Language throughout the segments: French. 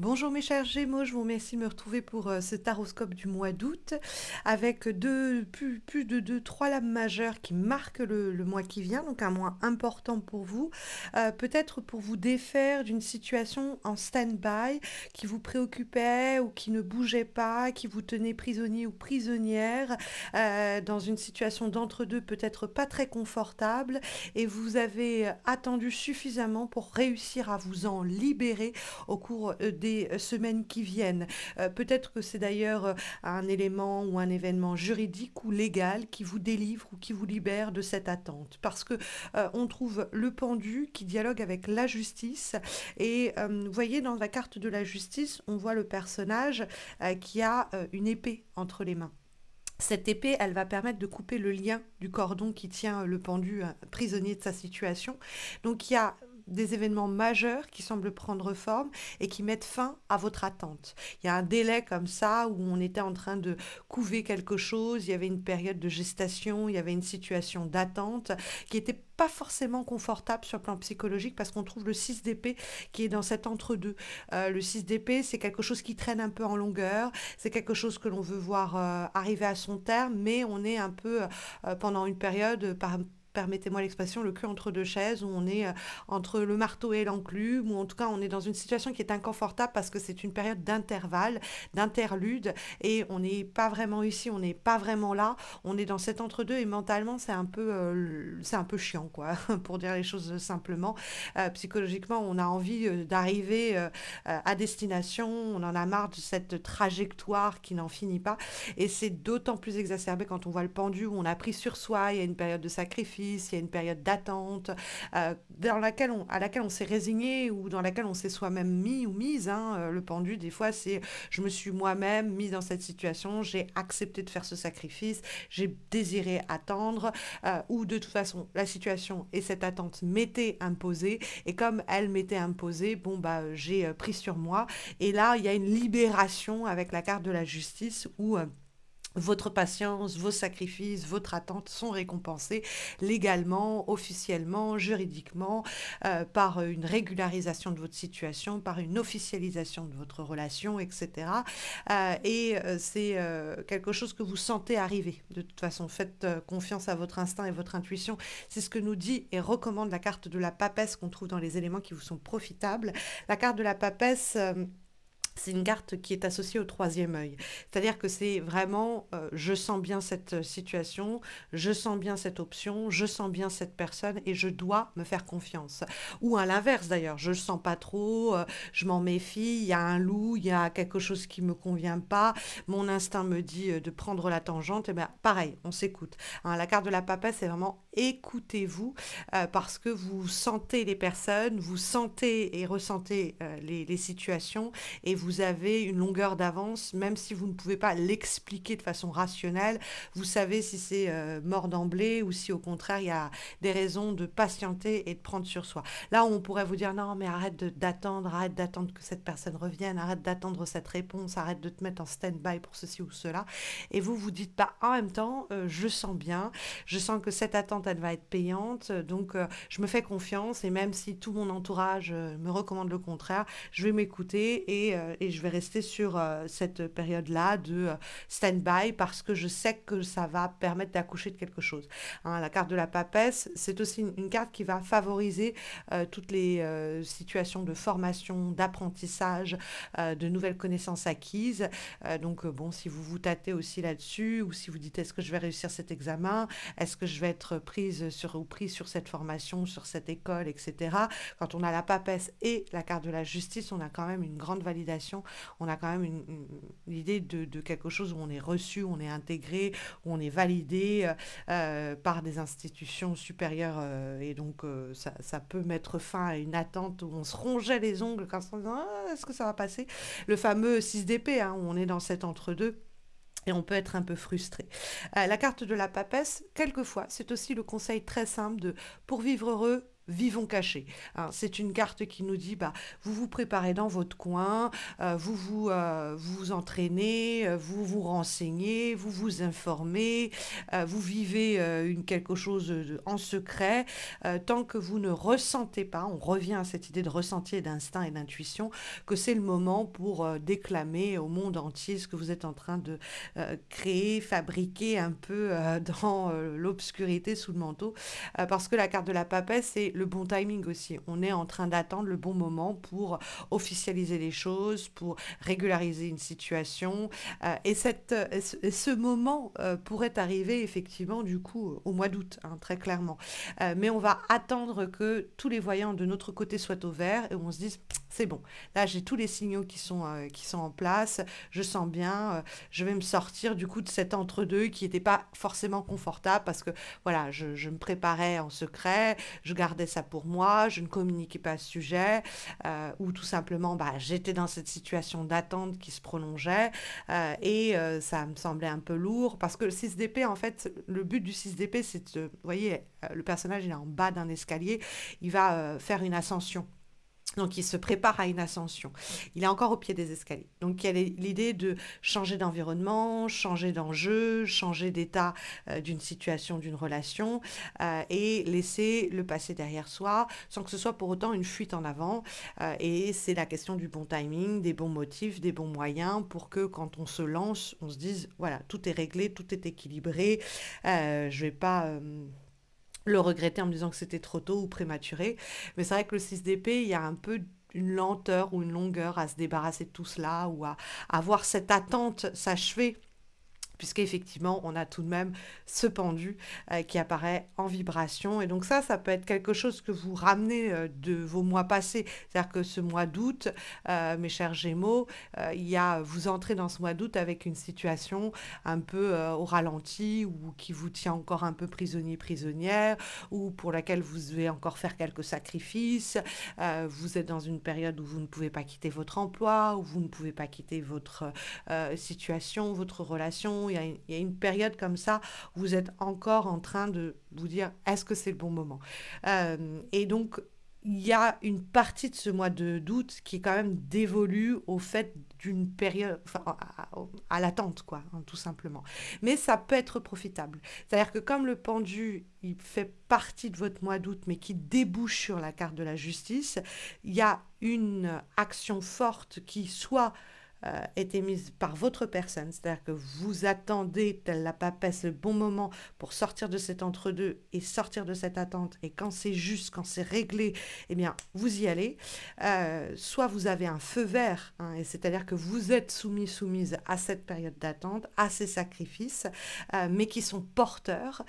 Bonjour mes chers Gémeaux, je vous remercie de me retrouver pour ce taroscope du mois d'août avec plus de trois lames majeures qui marquent le mois qui vient, donc un mois important pour vous, peut-être pour vous défaire d'une situation en stand-by qui vous préoccupait ou qui ne bougeait pas, qui vous tenait prisonnier ou prisonnière dans une situation d'entre-deux peut-être pas très confortable et vous avez attendu suffisamment pour réussir à vous en libérer au cours des semaines qui viennent. Peut-être que c'est d'ailleurs un élément ou un événement juridique ou légal qui vous délivre ou qui vous libère de cette attente. Parce que on trouve le pendu qui dialogue avec la justice. Et vous voyez, dans la carte de la justice, on voit le personnage qui a une épée entre les mains. Cette épée, elle va permettre de couper le lien du cordon qui tient le pendu prisonnier de sa situation. Donc il y a des événements majeurs qui semblent prendre forme et qui mettent fin à votre attente. Il y a un délai comme ça où on était en train de couver quelque chose, il y avait une période de gestation, il y avait une situation d'attente qui n'était pas forcément confortable sur le plan psychologique parce qu'on trouve le 6 d'épée qui est dans cet entre-deux. Le 6 d'épée, c'est quelque chose qui traîne un peu en longueur, c'est quelque chose que l'on veut voir arriver à son terme, mais on est un peu pendant une période permettez-moi l'expression, le cul entre deux chaises, où on est entre le marteau et l'enclume, ou en tout cas on est dans une situation qui est inconfortable parce que c'est une période d'intervalle, d'interlude, et on n'est pas vraiment ici, on n'est pas vraiment là, on est dans cet entre-deux, et mentalement c'est un peu chiant, quoi, pour dire les choses simplement. Psychologiquement, on a envie d'arriver à destination, on en a marre de cette trajectoire qui n'en finit pas, et c'est d'autant plus exacerbé quand on voit le pendu où on a pris sur soi, il y a une période de sacrifice, il y a une période d'attente à laquelle on s'est résigné ou dans laquelle on s'est soi-même mis ou mise. Le pendu, des fois, c'est je me suis moi-même mis dans cette situation, j'ai accepté de faire ce sacrifice, j'ai désiré attendre, ou de toute façon, la situation et cette attente m'étaient imposées, et comme elle m'était imposée, bon, bah, j'ai pris sur moi. Et là, il y a une libération avec la carte de la justice où votre patience, vos sacrifices, votre attente sont récompensés légalement, officiellement, juridiquement, par une régularisation de votre situation, par une officialisation de votre relation, etc. C'est quelque chose que vous sentez arriver. De toute façon, faites confiance à votre instinct et votre intuition. C'est ce que nous dit et recommande la carte de la papesse qu'on trouve dans les éléments qui vous sont profitables. La carte de la papesse... c'est une carte qui est associée au troisième œil. C'est-à-dire que c'est vraiment, je sens bien cette situation, je sens bien cette option, je sens bien cette personne et je dois me faire confiance. Ou à l'inverse d'ailleurs, je ne le sens pas trop, je m'en méfie, il y a un loup, il y a quelque chose qui ne me convient pas, mon instinct me dit de prendre la tangente, et bien pareil, on s'écoute. La carte de la papesse, c'est vraiment écoutez-vous parce que vous sentez les personnes, vous sentez et ressentez les situations et vous avez une longueur d'avance, même si vous ne pouvez pas l'expliquer de façon rationnelle. Vous savez si c'est mort d'emblée ou si au contraire il y a des raisons de patienter et de prendre sur soi. Là, on pourrait vous dire non, mais arrête d'attendre que cette personne revienne, arrête d'attendre cette réponse, arrête de te mettre en stand-by pour ceci ou cela. Et vous vous dites pas en même temps, je sens bien, je sens que cette attente elle va être payante, donc je me fais confiance et même si tout mon entourage me recommande le contraire, je vais m'écouter et je vais rester sur cette période-là de stand-by parce que je sais que ça va permettre d'accoucher de quelque chose. La carte de la papesse, c'est aussi une carte qui va favoriser toutes les situations de formation, d'apprentissage, de nouvelles connaissances acquises. Bon, si vous vous tâtez aussi là-dessus ou si vous dites est-ce que je vais réussir cet examen, est-ce que je vais être pris sur cette formation, sur cette école, etc. Quand on a la papesse et la carte de la justice, on a quand même une grande validation, on a quand même l'idée de quelque chose où on est reçu, on est intégré, où on est validé par des institutions supérieures et donc ça peut mettre fin à une attente où on se rongeait les ongles quand on se dit ah, est-ce que ça va passer, le fameux 6 d'épée où on est dans cet entre-deux. Et on peut être un peu frustré. La carte de la papesse, quelquefois, c'est aussi le conseil très simple de pour vivre heureux, vivons cachés. Hein. C'est une carte qui nous dit, bah, vous vous préparez dans votre coin, vous vous entraînez, vous vous renseignez, vous vous informez, vous vivez quelque chose en secret. Tant que vous ne ressentez pas, on revient à cette idée de ressenti et d'instinct et d'intuition, que c'est le moment pour déclamer au monde entier ce que vous êtes en train de créer, fabriquer un peu dans l'obscurité sous le manteau. Parce que la carte de la papesse, c'est le bon timing aussi. On est en train d'attendre le bon moment pour officialiser les choses, pour régulariser une situation. Ce moment pourrait arriver effectivement du coup au mois d'août, hein, très clairement. Mais on va attendre que tous les voyants de notre côté soient au vert et on se dise, c'est bon, là j'ai tous les signaux qui sont en place, je sens bien, je vais me sortir du coup de cet entre-deux qui n'était pas forcément confortable parce que voilà, je me préparais en secret, je gardais ça pour moi, je ne communiquais pas à ce sujet, ou tout simplement bah, j'étais dans cette situation d'attente qui se prolongeait ça me semblait un peu lourd parce que le 6 d'épée, en fait, le but du 6 d'épée, c'est de, vous voyez, le personnage il est en bas d'un escalier, il va faire une ascension. Donc, il se prépare à une ascension. Il est encore au pied des escaliers. Donc, il y a l'idée de changer d'environnement, changer d'enjeu, changer d'état d'une situation, d'une relation, et laisser le passé derrière soi, sans que ce soit pour autant une fuite en avant. Et c'est la question du bon timing, des bons motifs, des bons moyens, pour que quand on se lance, on se dise, voilà, tout est réglé, tout est équilibré. Je vais pas le regretter en me disant que c'était trop tôt ou prématuré. Mais c'est vrai que le 6 d'épée, il y a un peu une lenteur ou une longueur à se débarrasser de tout cela ou à voir cette attente s'achever puisqu'effectivement, on a tout de même ce pendu qui apparaît en vibration. Et donc ça peut être quelque chose que vous ramenez de vos mois passés. C'est-à-dire que ce mois d'août, mes chers Gémeaux, vous entrez dans ce mois d'août avec une situation un peu au ralenti ou qui vous tient encore un peu prisonnier, prisonnière, ou pour laquelle vous devez encore faire quelques sacrifices. Vous êtes dans une période où vous ne pouvez pas quitter votre emploi, où vous ne pouvez pas quitter votre situation, votre relation. Il y a une période comme ça où vous êtes encore en train de vous dire est-ce que c'est le bon moment. Et donc, il y a une partie de ce mois d'août qui est quand même dévolue au fait d'une période, enfin, à l'attente, quoi, hein, tout simplement. Mais ça peut être profitable. C'est-à-dire que comme le pendu, il fait partie de votre mois d'août, mais qui débouche sur la carte de la justice, il y a une action forte qui soit est émise par votre personne, c'est-à-dire que vous attendez, telle la papesse, le bon moment pour sortir de cet entre-deux et sortir de cette attente, et quand c'est juste, quand c'est réglé, eh bien, vous y allez. Soit vous avez un feu vert, hein, et c'est-à-dire que vous êtes soumis, soumise à cette période d'attente, à ces sacrifices, mais qui sont porteurs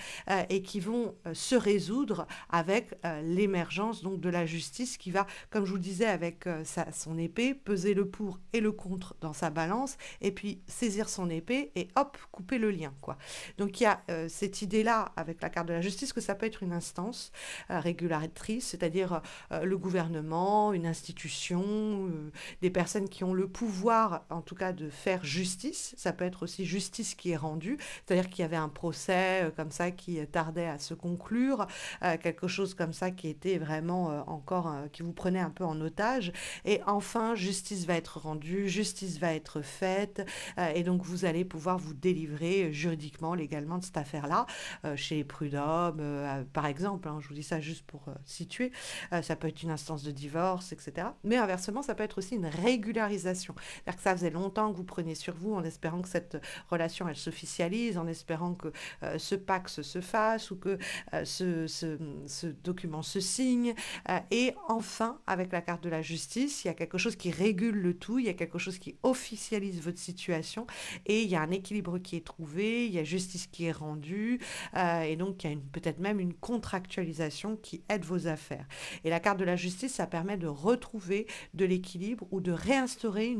et qui vont se résoudre avec l'émergence donc de la justice qui va, comme je vous le disais, avec son épée, peser le pour et le contre dans sa balance, et puis saisir son épée et hop, couper le lien, quoi. Donc il y a cette idée-là avec la carte de la justice que ça peut être une instance régulatrice, c'est-à-dire le gouvernement, une institution, des personnes qui ont le pouvoir, en tout cas, de faire justice. Ça peut être aussi justice qui est rendue, c'est-à-dire qu'il y avait un procès comme ça qui tardait à se conclure, quelque chose comme ça qui était vraiment encore, qui vous prenait un peu en otage. Et enfin, justice va être rendue, justice va être faite, et donc vous allez pouvoir vous délivrer juridiquement, légalement de cette affaire-là, chez les prud'hommes, par exemple, hein, je vous dis ça juste pour situer, ça peut être une instance de divorce, etc. Mais inversement, ça peut être aussi une régularisation. C'est-à-dire que ça faisait longtemps que vous preniez sur vous en espérant que cette relation, elle s'officialise, en espérant que ce pacte se fasse ou que ce document se signe. Et enfin, avec la carte de la justice, il y a quelque chose qui régule le tout, il y a quelque chose qui officialise votre situation et il y a un équilibre qui est trouvé, il y a justice qui est rendue et donc il y a peut-être même une contractualisation qui aide vos affaires. Et la carte de la justice, ça permet de retrouver de l'équilibre ou de réinstaurer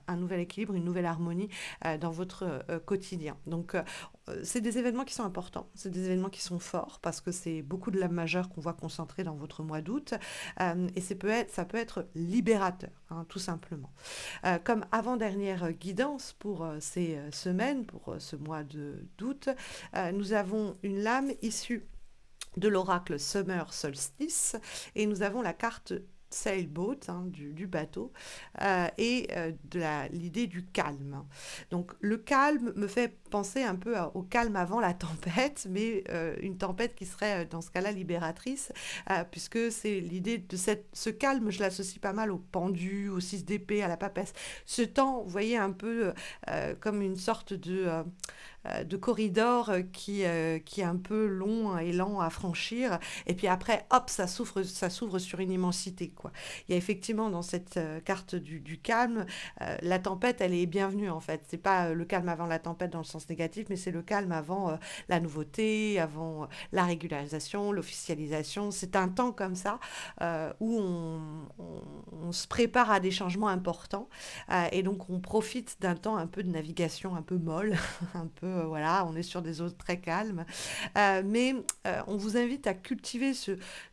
un nouvel équilibre, une nouvelle harmonie dans votre quotidien. Donc, c'est des événements qui sont importants, c'est des événements qui sont forts parce que c'est beaucoup de l'âme majeure qu'on voit concentrée dans votre mois d'août et ça peut être libérateur, hein, tout simplement. Comme avant-dernière guidance pour ces semaines, pour ce mois d'août, nous avons une lame issue de l'oracle Summer Solstice, et nous avons la carte sailboat, hein, du bateau, et de l'idée du calme. Donc le calme me fait penser un peu au calme avant la tempête, mais une tempête qui serait dans ce cas-là libératrice, puisque c'est l'idée de ce calme, je l'associe pas mal au pendu, au 6 d'épée, à la papesse. Ce temps, vous voyez, un peu comme une sorte de corridor qui est un peu long et lent à franchir, et puis après, hop, ça s'ouvre sur une immensité, quoi. Il y a effectivement dans cette carte du calme, la tempête, elle est bienvenue en fait. C'est pas le calme avant la tempête dans le sens négatif, mais c'est le calme avant la nouveauté, avant la régularisation, l'officialisation. C'est un temps comme ça où on se prépare à des changements importants, et donc on profite d'un temps un peu de navigation un peu molle, un peu, voilà, on est sur des eaux très calmes. Mais on vous invite à cultiver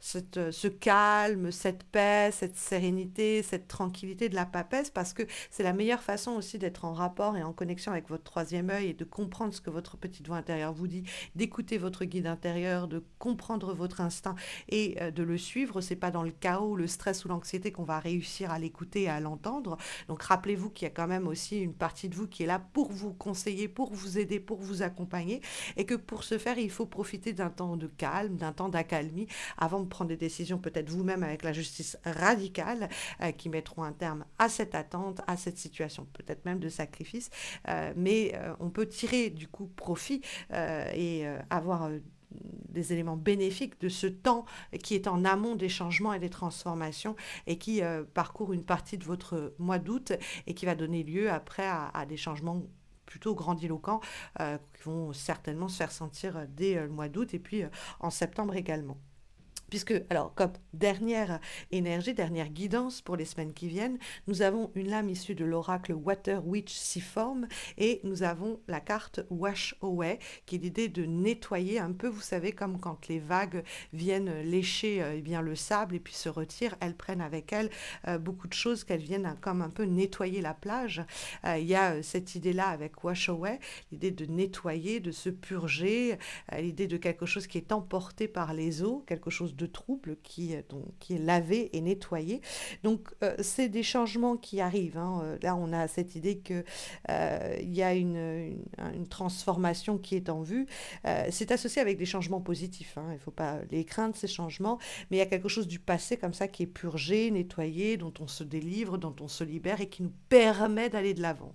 ce calme, cette paix, cette sérénité, cette tranquillité de la papesse, parce que c'est la meilleure façon aussi d'être en rapport et en connexion avec votre troisième œil et de comprendre ce que votre petite voix intérieure vous dit, d'écouter votre guide intérieur, de comprendre votre instinct et de le suivre. C'est pas dans le chaos, le stress ou l'anxiété qu'on va réussir à l'écouter et à l'entendre. Donc rappelez-vous qu'il y a quand même aussi une partie de vous qui est là pour vous conseiller, pour vous aider, pour vous accompagner, et que pour ce faire, il faut profiter d'un temps de calme, d'un temps d'accalmie, avant de prendre des décisions peut-être vous-même avec la justice radicale, qui mettront un terme à cette attente, à cette situation, peut-être même de sacrifice, mais on peut tirer du coup profit et avoir des éléments bénéfiques de ce temps qui est en amont des changements et des transformations, et qui parcourt une partie de votre mois d'août et qui va donner lieu après à des changements plutôt grandiloquents, qui vont certainement se faire sentir dès le mois d'août et puis en septembre également. Puisque, alors, comme dernière énergie, dernière guidance pour les semaines qui viennent, nous avons une lame issue de l'oracle Water Witch Seaform, et nous avons la carte Wash Away, qui est l'idée de nettoyer un peu, vous savez, comme quand les vagues viennent lécher eh bien, le sable et puis se retirent, elles prennent avec elles beaucoup de choses, qu'elles viennent comme un peu nettoyer la plage. Il y a cette idée-là avec Wash Away, l'idée de nettoyer, de se purger, l'idée de quelque chose qui est emporté par les eaux, quelque chose de trouble qui est lavé et nettoyé. Donc, c'est des changements qui arrivent, hein. Là, on a cette idée qu'il y a une transformation qui est en vue. C'est associé avec des changements positifs, hein. Il ne faut pas les craindre, ces changements, mais il y a quelque chose du passé comme ça qui est purgé, nettoyé, dont on se délivre, dont on se libère et qui nous permet d'aller de l'avant,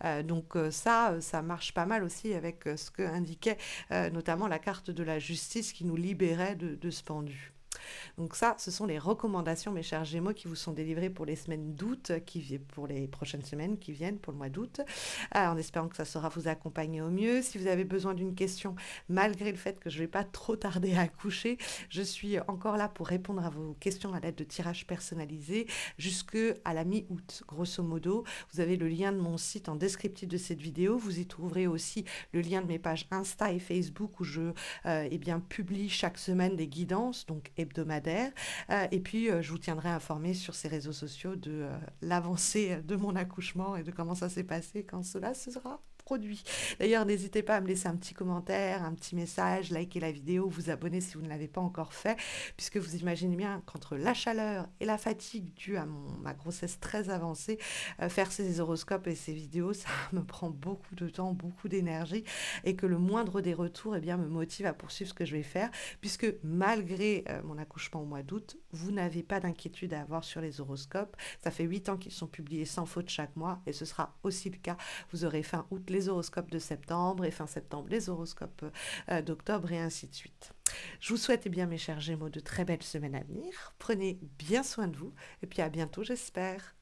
hein. Donc, ça marche pas mal aussi avec ce que indiquait notamment la carte de la justice qui nous libérait de ce pendu. Donc ça, ce sont les recommandations, mes chers Gémeaux, qui vous sont délivrées pour les semaines d'août, pour les prochaines semaines qui viennent, pour le mois d'août, en espérant que ça saura vous accompagner au mieux. Si vous avez besoin d'une question, malgré le fait que je ne vais pas trop tarder à coucher, je suis encore là pour répondre à vos questions à l'aide de tirages personnalisés jusqu'à la mi-août, grosso modo. Vous avez le lien de mon site en descriptif de cette vidéo. Vous y trouverez aussi le lien de mes pages Insta et Facebook où je publie chaque semaine des guidances, donc hebdomadaire, et puis je vous tiendrai informé sur ces réseaux sociaux de l'avancée de mon accouchement et de comment ça s'est passé quand cela se sera produit. D'ailleurs, n'hésitez pas à me laisser un petit commentaire, un petit message, liker la vidéo, vous abonner si vous ne l'avez pas encore fait, puisque vous imaginez bien qu'entre la chaleur et la fatigue due à ma grossesse très avancée, faire ces horoscopes et ces vidéos, ça me prend beaucoup de temps, beaucoup d'énergie, et que le moindre des retours bien, me motive à poursuivre ce que je vais faire, puisque malgré mon accouchement au mois d'août, vous n'avez pas d'inquiétude à avoir sur les horoscopes. Ça fait 8 ans qu'ils sont publiés sans faute chaque mois, et ce sera aussi le cas. Vous aurez fin août les horoscopes de septembre, et fin septembre les horoscopes d'octobre, et ainsi de suite. Je vous souhaite, bien, mes chers Gémeaux, de très belles semaines à venir. Prenez bien soin de vous, et puis à bientôt, j'espère.